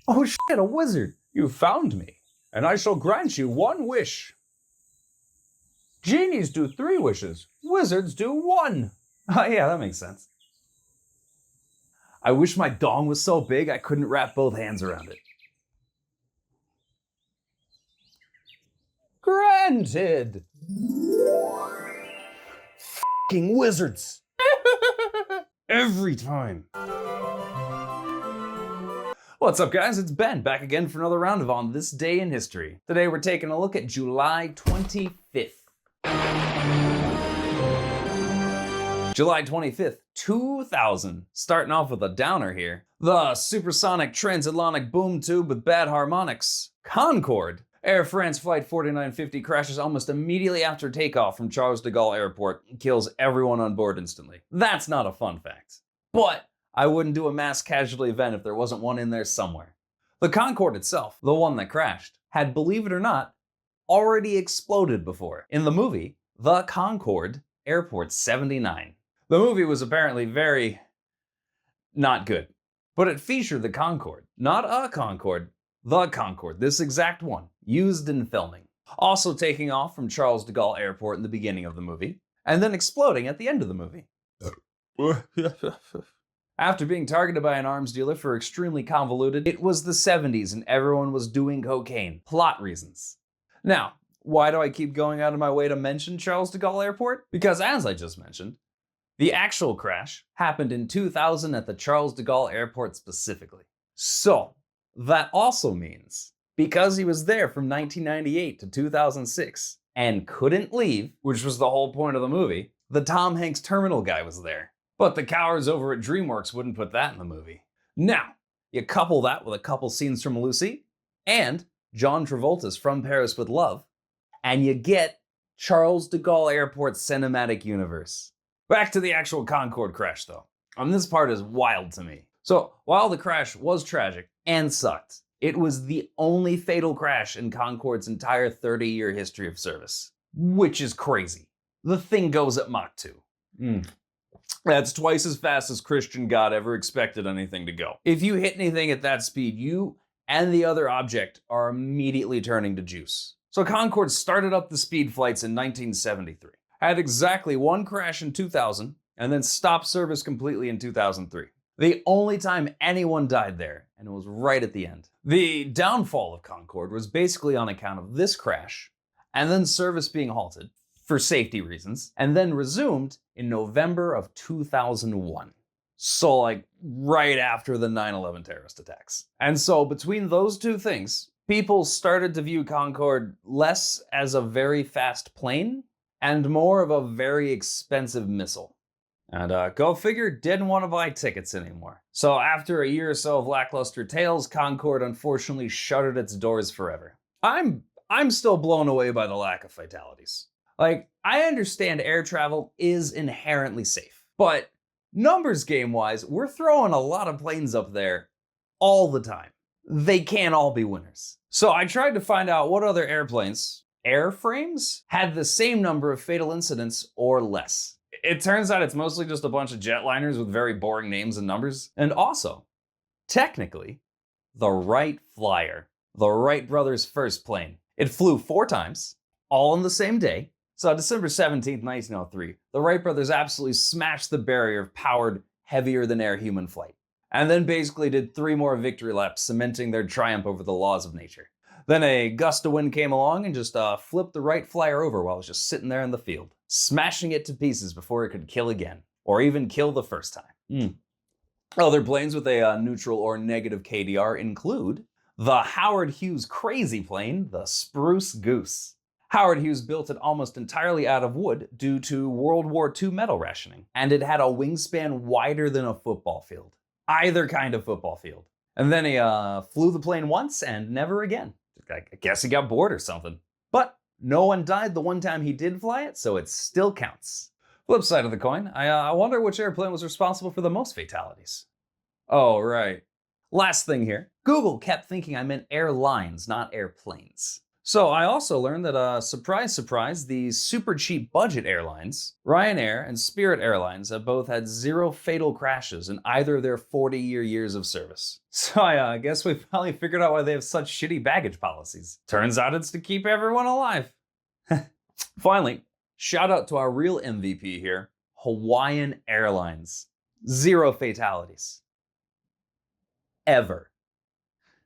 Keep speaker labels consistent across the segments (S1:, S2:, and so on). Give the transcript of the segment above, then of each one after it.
S1: Oh shit, a wizard! You found me, and I shall grant you one wish. Genies do 3 wishes, wizards do 1. Oh yeah, that makes sense. I wish my dong was so big I couldn't wrap both hands around it. Granted! F***ing wizards! Every time. What's up, guys? It's Ben, back again for another round of On This Day in History. Today we're taking a look at July 25th. July 25th, 2000. Starting off with a downer here. The supersonic transatlantic boom tube with bad harmonics, Concorde. Air France Flight 4950 crashes almost immediately after takeoff from Charles DeGaulle Airport and kills everyone on board instantly. That's not a fun fact. But I wouldn't do a mass casualty event if there wasn't one in there somewhere. The Concorde itself, the one that crashed, had, believe it or not, already exploded before. In the movie, The Concorde, Airport 79. The movie was apparently very not good, but it featured the Concorde, not a Concorde, the Concorde, this exact one, used in filming. Also taking off from Charles DeGaulle Airport in the beginning of the movie, and then exploding at the end of the movie. After being targeted by an arms dealer for extremely convoluted, it was the 70s and everyone was doing cocaine. Plot reasons. Now, why do I keep going out of my way to mention Charles de Gaulle Airport? Because as I just mentioned, the actual crash happened in 2000 at the Charles de Gaulle Airport specifically. So, that also means, because he was there from 1998 to 2006 and couldn't leave, which was the whole point of the movie, the Tom Hanks terminal guy was there. But the cowards over at DreamWorks wouldn't put that in the movie. Now, you couple that with a couple scenes from Lucy and John Travolta's From Paris with Love, and you get Charles de Gaulle Airport's cinematic universe. Back to the actual Concorde crash though. And this part is wild to me. So, while the crash was tragic and sucked, it was the only fatal crash in Concorde's entire 30-year history of service. Which is crazy. The thing goes at Mach 2. That's twice as fast as Christian God ever expected anything to go. If you hit anything at that speed, you and the other object are immediately turning to juice. So Concorde started up the speed flights in 1973, had exactly one crash in 2000, and then stopped service completely in 2003. The only time anyone died there, and it was right at the end. The downfall of Concorde was basically on account of this crash, and then service being halted for safety reasons, and then resumed in November of 2001. So like right after the 9/11 terrorist attacks. And so between those two things, people started to view Concorde less as a very fast plane and more of a very expensive missile. And go figure, didn't want to buy tickets anymore. So after a year or so of lackluster tales, Concorde unfortunately shuttered its doors forever. I'm still blown away by the lack of fatalities. Like, I understand air travel is inherently safe, but numbers game-wise, we're throwing a lot of planes up there all the time. They can't all be winners. So I tried to find out what other airplanes, airframes, had the same number of fatal incidents or less. It turns out it's mostly just a bunch of jetliners with very boring names and numbers. And also, technically, the Wright Flyer, the Wright brothers' first plane. It flew 4 times, all on the same day. So December 17th, 1903, the Wright brothers absolutely smashed the barrier of powered, heavier-than-air human flight. And then basically did 3 more victory laps, cementing their triumph over the laws of nature. Then a gust of wind came along and just flipped the Wright Flyer over while it was just sitting there in the field, smashing it to pieces before it could kill again, or even kill the first time. Other planes with a neutral or negative KDR include the Howard Hughes crazy plane, the Spruce Goose. Howard Hughes built it almost entirely out of wood due to World War II metal rationing, and it had a wingspan wider than a football field. Either kind of football field. And then he flew the plane once and never again. I guess he got bored or something. But no one died the one time he did fly it, so it still counts. Flip side of the coin, I wonder which airplane was responsible for the most fatalities. Oh, right. Last thing here. Google kept thinking I meant airlines, not airplanes. So I also learned that, surprise, surprise, the super cheap budget airlines, Ryanair and Spirit Airlines, have both had 0 fatal crashes in either of their 40-year years of service. So I guess we finally figured out why they have such shitty baggage policies. Turns out it's to keep everyone alive. Finally, shout out to our real MVP here, Hawaiian Airlines. 0 fatalities. Ever.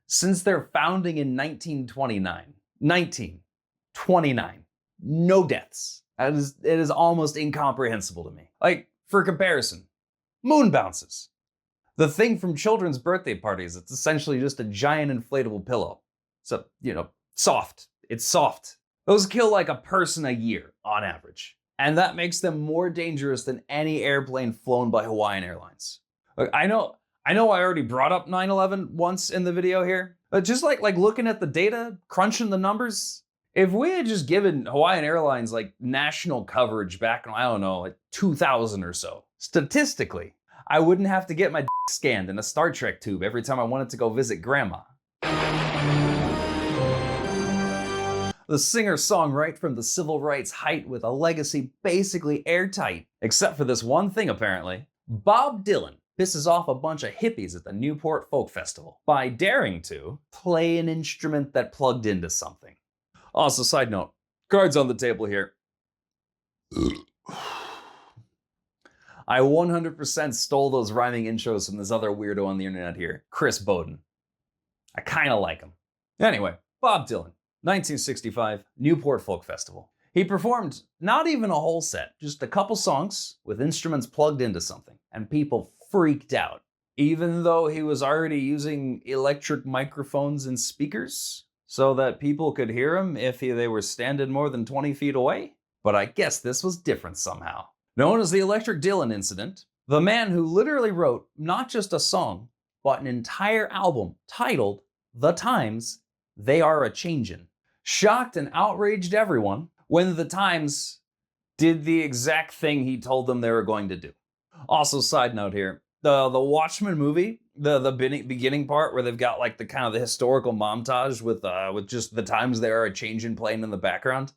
S1: Since their founding in 1929. 1929. No deaths. It is almost incomprehensible to me. Like, for comparison, moon bounces. The thing from children's birthday parties, it's essentially just a giant inflatable pillow. So, soft. It's soft. Those kill like a person a year, on average. And that makes them more dangerous than any airplane flown by Hawaiian Airlines. Look, I know I already brought up 9/11 once in the video here, but just like looking at the data, crunching the numbers, if we had just given Hawaiian Airlines like national coverage back in, I don't know, like 2000 or so, statistically, I wouldn't have to get my scanned in a Star Trek tube every time I wanted to go visit grandma. The singer-songwriter from the civil rights height with a legacy basically airtight, except for this one thing apparently. Bob Dylan pisses off a bunch of hippies at the Newport Folk Festival by daring to play an instrument that plugged into something. Also, side note, cards on the table here. I 100% stole those rhyming intros from this other weirdo on the internet here, Chris Bowden. I kinda like him. Anyway, Bob Dylan, 1965, Newport Folk Festival. He performed not even a whole set, just a couple songs with instruments plugged into something, and people freaked out. Even though he was already using electric microphones and speakers so that people could hear him if they were standing more than 20 feet away. But I guess this was different somehow. Known as the Electric Dylan Incident, the man who literally wrote not just a song, but an entire album titled The Times, They Are A-Changin', shocked and outraged everyone when the Times did the exact thing he told them they were going to do. Also, side note here, the Watchmen movie, the beginning part where they've got like the kind of the historical montage with just the times they are a-changin' playing in the background,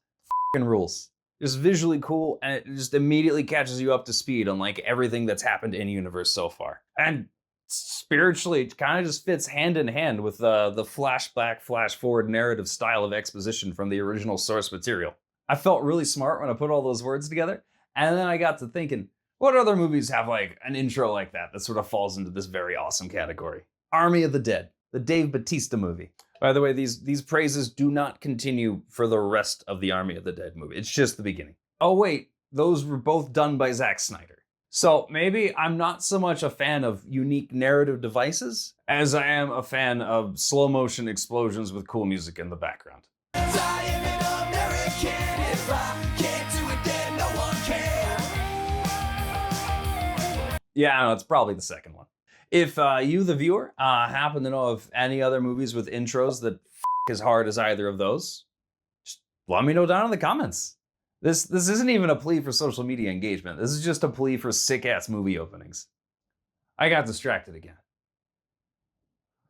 S1: f***ing rules. Just visually cool, and it just immediately catches you up to speed on like everything that's happened in universe so far. And spiritually, it kind of just fits hand in hand with the flashback, flash forward narrative style of exposition from the original source material. I felt really smart when I put all those words together, and then I got to thinking, what other movies have like an intro like that sort of falls into this very awesome category? Army of the Dead, the Dave Bautista movie. By the way, these praises do not continue for the rest of the Army of the Dead movie. It's just the beginning. Oh wait, those were both done by Zack Snyder. So maybe I'm not so much a fan of unique narrative devices as I am a fan of slow motion explosions with cool music in the background. Yeah, no, it's probably the second one. If you, the viewer, happen to know of any other movies with intros that as hard as either of those, just let me know down in the comments. This isn't even a plea for social media engagement. This is just a plea for sick-ass movie openings. I got distracted again.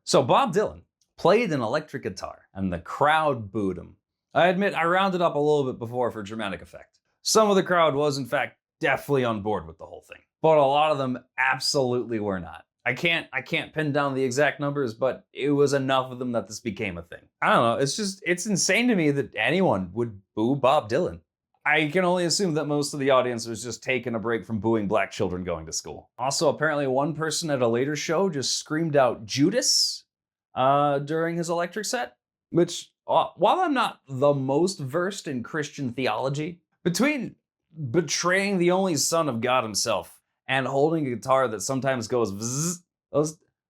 S1: So Bob Dylan played an electric guitar, and the crowd booed him. I admit I rounded up a little bit before for dramatic effect. Some of the crowd was, in fact, definitely on board with the whole thing, but a lot of them absolutely were not. I can't pin down the exact numbers, but it was enough of them that this became a thing. I don't know, it's insane to me that anyone would boo Bob Dylan. I can only assume that most of the audience was just taking a break from booing black children going to school. Also, apparently one person at a later show just screamed out Judas during his electric set, which, while I'm not the most versed in Christian theology, between betraying the only son of God himself and holding a guitar that sometimes goes vzz,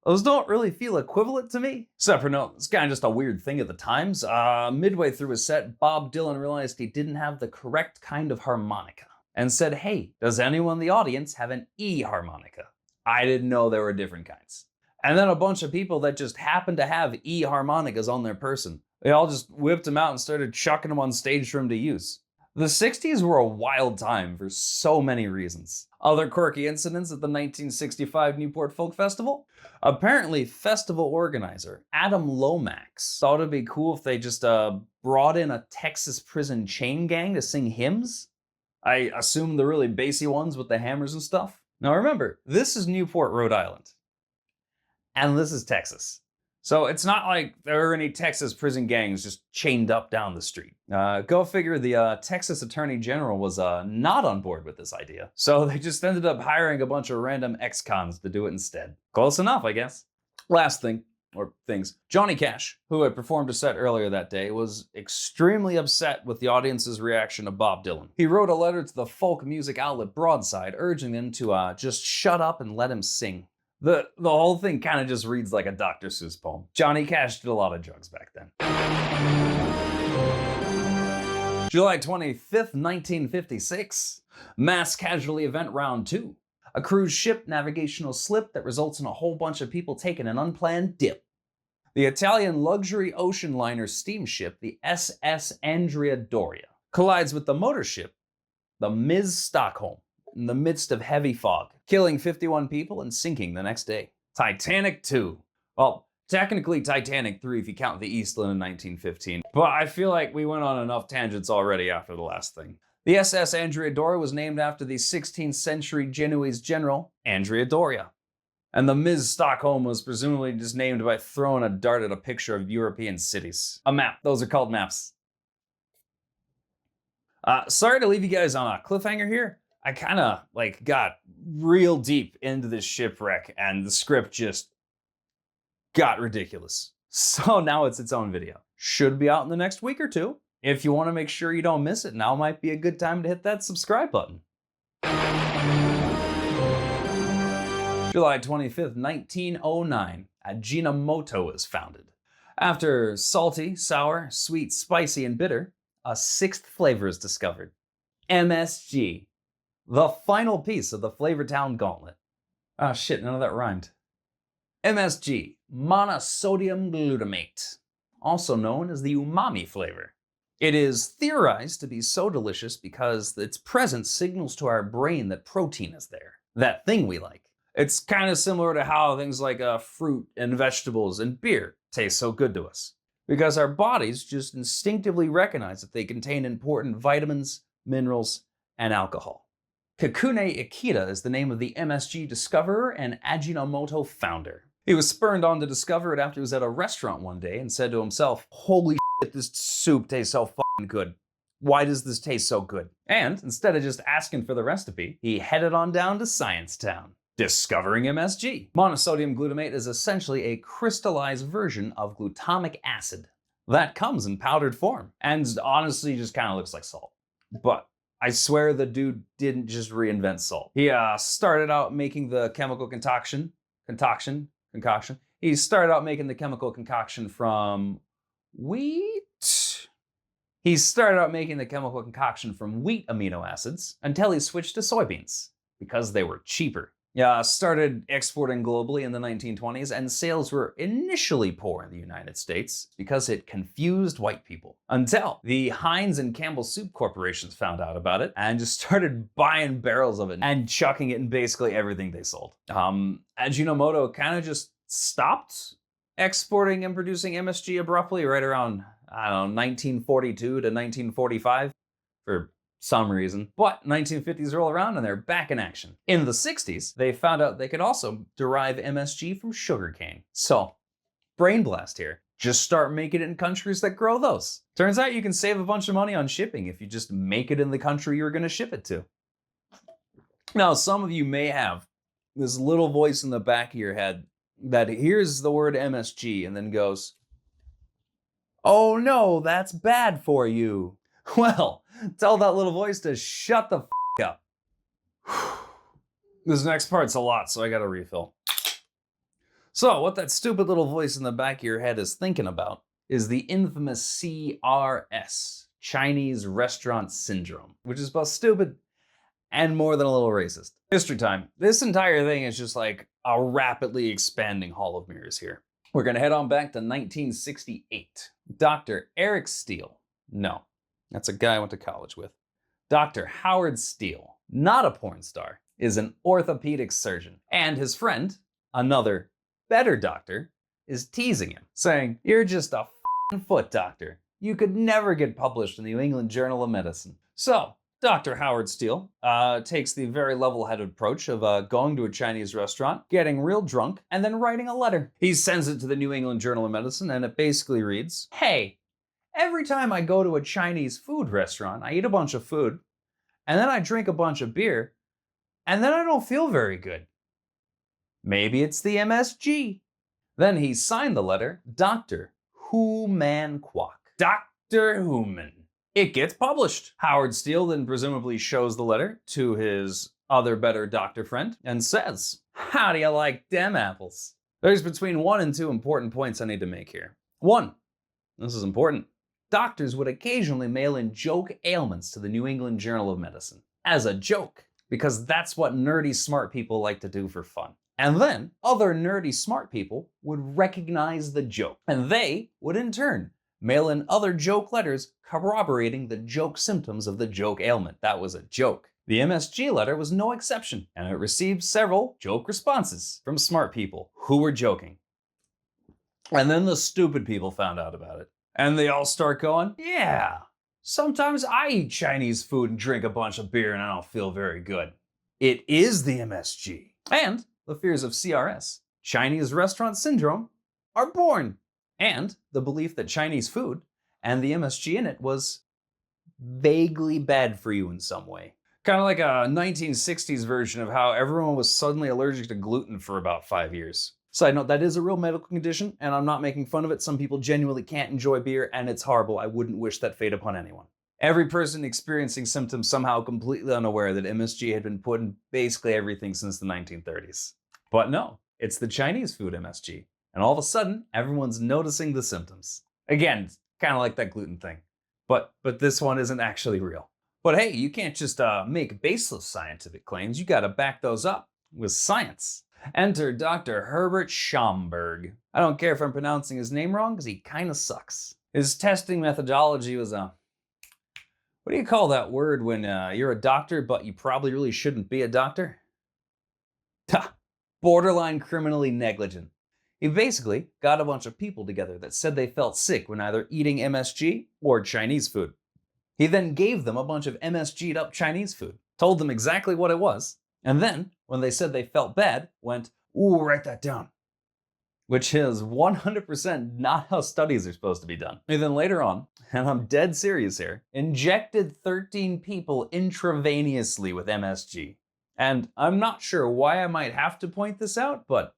S1: those don't really feel equivalent to me. Separate note, it's kind of just a weird thing at the times. Midway through his set, Bob Dylan realized he didn't have the correct kind of harmonica and said, "Hey, does anyone in the audience have an E harmonica?" I didn't know there were different kinds. And then a bunch of people that just happened to have E harmonicas on their person, they all just whipped them out and started chucking them on stage for him to use. The 60s were a wild time for so many reasons. Other quirky incidents at the 1965 Newport Folk Festival? Apparently, festival organizer Adam Lomax thought it'd be cool if they just brought in a Texas prison chain gang to sing hymns. I assume the really bassy ones with the hammers and stuff. Now remember, this is Newport, Rhode Island. And this is Texas. So it's not like there are any Texas prison gangs just chained up down the street. Go figure, the Texas Attorney General was not on board with this idea. So they just ended up hiring a bunch of random ex-cons to do it instead. Close enough, I guess. Last thing, or things. Johnny Cash, who had performed a set earlier that day, was extremely upset with the audience's reaction to Bob Dylan. He wrote a letter to the folk music outlet Broadside, urging them to just shut up and let him sing. The whole thing kind of just reads like a Dr. Seuss poem. Johnny Cash did a lot of drugs back then. July 25th, 1956. Mass casualty event round 2. A cruise ship navigational slip that results in a whole bunch of people taking an unplanned dip. The Italian luxury ocean liner steamship, the SS Andrea Doria, collides with the motor ship, the Ms. Stockholm, in the midst of heavy fog, killing 51 people and sinking the next day. Titanic 2. Well, technically Titanic 3 if you count the Eastland in 1915, but I feel like we went on enough tangents already after the last thing. The SS Andrea Doria was named after the 16th century Genoese general, Andrea Doria. And the Ms. Stockholm was presumably just named by throwing a dart at a picture of European cities. A map. Those are called maps. Sorry to leave you guys on a cliffhanger here. I kind of got real deep into this shipwreck and the script just got ridiculous. So now it's its own video. Should be out in the next week or two. If you want to make sure you don't miss it, now might be a good time to hit that subscribe button. July 25th, 1909, Ajinomoto is founded. After salty, sour, sweet, spicy, and bitter, a 6th flavor is discovered. MSG. The final piece of the Flavortown gauntlet. Ah, shit, none of that rhymed. MSG, monosodium glutamate, also known as the umami flavor. It is theorized to be so delicious because its presence signals to our brain that protein is there, that thing we like. It's kind of similar to how things like fruit and vegetables and beer taste so good to us, because our bodies just instinctively recognize that they contain important vitamins, minerals, and alcohol. Kakune Ikeda is the name of the MSG discoverer and Ajinomoto founder. He was spurned on to discover it after he was at a restaurant one day and said to himself, "Holy shit, this soup tastes so fucking good. Why does this taste so good?" And instead of just asking for the recipe, he headed on down to Science Town, discovering MSG. Monosodium glutamate is essentially a crystallized version of glutamic acid that comes in powdered form and honestly just kind of looks like salt. But I swear the dude didn't just reinvent salt. He started out making the chemical concoction. He started out making the chemical concoction from wheat. He started out making the chemical concoction from wheat amino acids until he switched to soybeans because they were cheaper. Started exporting globally in the 1920s, and sales were initially poor in the United States because it confused white people. Until the Heinz and Campbell Soup corporations found out about it and just started buying barrels of it and chucking it in basically everything they sold. Ajinomoto kind of just stopped exporting and producing MSG abruptly right around, 1942 to 1945 for some reason. But 1950s roll around and they're back in action. In the 60s, they found out they could also derive MSG from sugarcane. So, brain blast here. Just start making it in countries that grow those. Turns out you can save a bunch of money on shipping if you just make it in the country you're going to ship it to. Now, some of you may have this little voice in the back of your head that hears the word MSG and then goes, "Oh no, that's bad for you." Well, tell that little voice to shut the f*** up. This next part's a lot, so I gotta refill. So, what that stupid little voice in the back of your head is thinking about is the infamous CRS, Chinese Restaurant Syndrome, which is both stupid and more than a little racist. History time. This entire thing is just like a rapidly expanding hall of mirrors here. We're gonna head on back to 1968. Dr. Eric Steele. No. That's a guy I went to college with. Dr. Howard Steele, not a porn star, is an orthopedic surgeon. And his friend, another better doctor, is teasing him, saying, "You're just a f***ing foot doctor. you could never get published in the New England Journal of Medicine. So, Dr. Howard Steele takes the very level-headed approach of going to a Chinese restaurant, getting real drunk, and then writing a letter. He sends it to the New England Journal of Medicine, and it basically reads, "Hey, every time I go to a Chinese food restaurant, I eat a bunch of food, and then I drink a bunch of beer, and then I don't feel very good. Maybe it's the MSG." Then he signed the letter, Dr. Human Kwok. Dr. Human. It gets published. Howard Steele then presumably shows the letter to his other better doctor friend and says, "How do you like dem apples?" There's between 1 and 2 important points I need to make here. 1, this is important. Doctors would occasionally mail in joke ailments to the New England Journal of Medicine as a joke, because that's what nerdy smart people like to do for fun. And then other nerdy smart people would recognize the joke, and they would in turn mail in other joke letters corroborating the joke symptoms of the joke ailment. That was a joke. The MSG letter was no exception, and it received several joke responses from smart people who were joking. And then the stupid people found out about it. And they all start going, "Yeah, sometimes I eat Chinese food and drink a bunch of beer and I don't feel very good. It is the MSG." And the fears of CRS, Chinese restaurant syndrome, are born. And the belief that Chinese food and the MSG in it was vaguely bad for you in some way. Kind of like a 1960s version of how everyone was suddenly allergic to gluten for about 5 years. Side note, that is a real medical condition, and I'm not making fun of it. Some people genuinely can't enjoy beer, and it's horrible. I wouldn't wish that fate upon anyone. Every person experiencing symptoms somehow completely unaware that MSG had been put in basically everything since the 1930s. But no, it's the Chinese food MSG. And all of a sudden, everyone's noticing the symptoms. Again, kind of like that gluten thing. But this one isn't actually real. But hey, you can't just make baseless scientific claims. You gotta back those up with science. Enter Dr. Herbert Schomburg. I don't care if I'm pronouncing his name wrong, because he kind of sucks. His testing methodology was what do you call that word when you're a doctor, but you probably really shouldn't be a doctor? Borderline criminally negligent. He basically got a bunch of people together that said they felt sick when either eating MSG or Chinese food. He then gave them a bunch of MSG'd up Chinese food, told them exactly what it was, and then, when they said they felt bad, went, "Ooh, write that down." Which is 100% not how studies are supposed to be done. And then later on, and I'm dead serious here, injected 13 people intravenously with MSG. And I'm not sure why I might have to point this out, but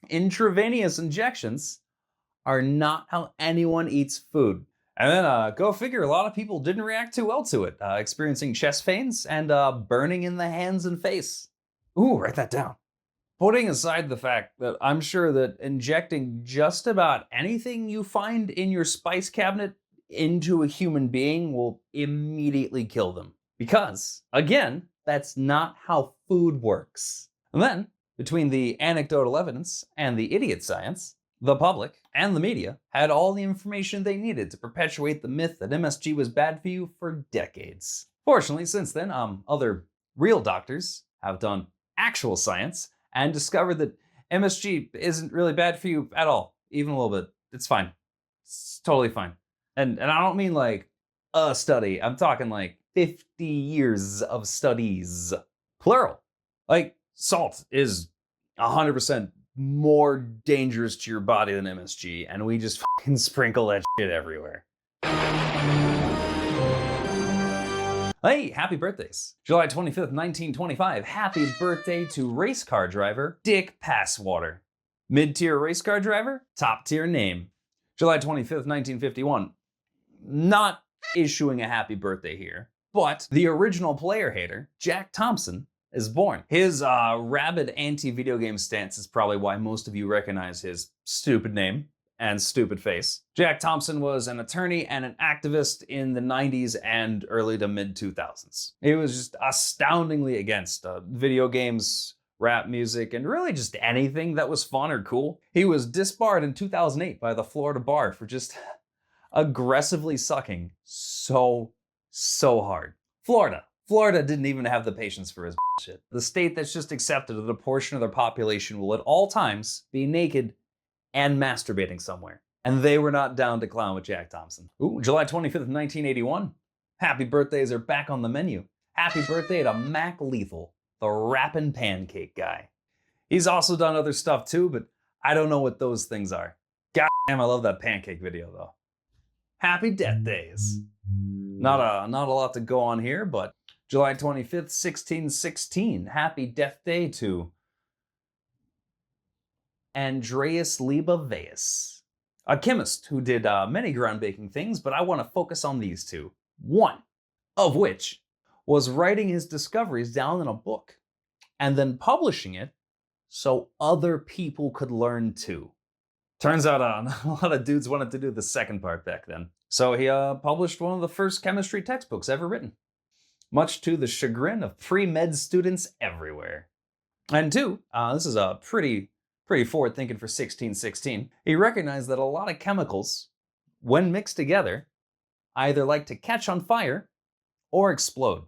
S1: intravenous injections are not how anyone eats food. And then, go figure, a lot of people didn't react too well to it, experiencing chest pains and burning in the hands and face. Ooh, write that down. Putting aside the fact that I'm sure that injecting just about anything you find in your spice cabinet into a human being will immediately kill them. Because, again, that's not how food works. And then, between the anecdotal evidence and the idiot science, the public and the media had all the information they needed to perpetuate the myth that MSG was bad for you for decades. Fortunately, since then, other real doctors have done actual science and discovered that MSG isn't really bad for you at all, even a little bit. It's fine. It's totally fine. And I don't mean like a study. I'm talking like 50 years of studies. Plural. Like, salt is 100% more dangerous to your body than MSG, and we just fucking sprinkle that shit everywhere. Hey, happy birthdays. July 25th, 1925. Happy birthday to race car driver Dick Passwater. Mid-tier race car driver, top-tier name. July 25th, 1951. Not issuing a happy birthday here, but the original player hater, Jack Thompson, is born. His rabid anti-video game stance is probably why most of you recognize his stupid name and stupid face. Jack Thompson was an attorney and an activist in the 90s and early to mid 2000s. He was just astoundingly against video games, rap music, and really just anything that was fun or cool. He was disbarred in 2008 by the Florida bar for just aggressively sucking so hard. Florida didn't even have the patience for his shit. The state that's just accepted that a portion of their population will at all times be naked and masturbating somewhere. And they were not down to clown with Jack Thompson. Ooh, July 25th, 1981. Happy birthdays are back on the menu. Happy birthday to Mac Lethal, the rapping pancake guy. He's also done other stuff too, but I don't know what those things are. God damn, I love that pancake video though. Happy death days. Not a lot to go on here, but July 25th, 1616. Happy death day to Andreas Liebeveus, a chemist who did many groundbreaking things, but I want to focus on these two. One of which was writing his discoveries down in a book and then publishing it so other people could learn too. Turns out a lot of dudes wanted to do the second part back then. So he published one of the first chemistry textbooks ever written, much to the chagrin of pre-med students everywhere. And two, this is a pretty forward thinking for 1616. He recognized that a lot of chemicals, when mixed together, either like to catch on fire or explode,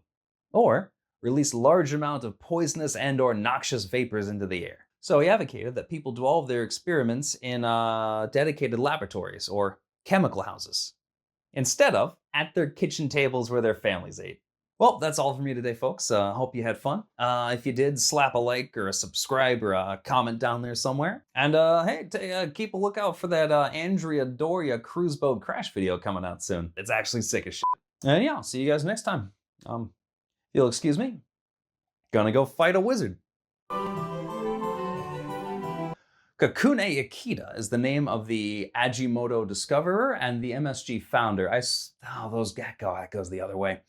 S1: or release large amount of poisonous and or noxious vapors into the air. So he advocated that people do all of their experiments in dedicated laboratories or chemical houses, instead of at their kitchen tables where their families ate. Well, that's all from me today, folks. Hope you had fun. If you did, slap a like or a subscribe or a comment down there somewhere. And hey, keep a lookout for that Andrea Doria cruise boat crash video coming out soon. It's actually sick as shit. And yeah, I'll see you guys next time. You'll excuse me. Gonna go fight a wizard. Kakune Ikeda is the name of the Ajinomoto discoverer and the MSG founder. That goes the other way.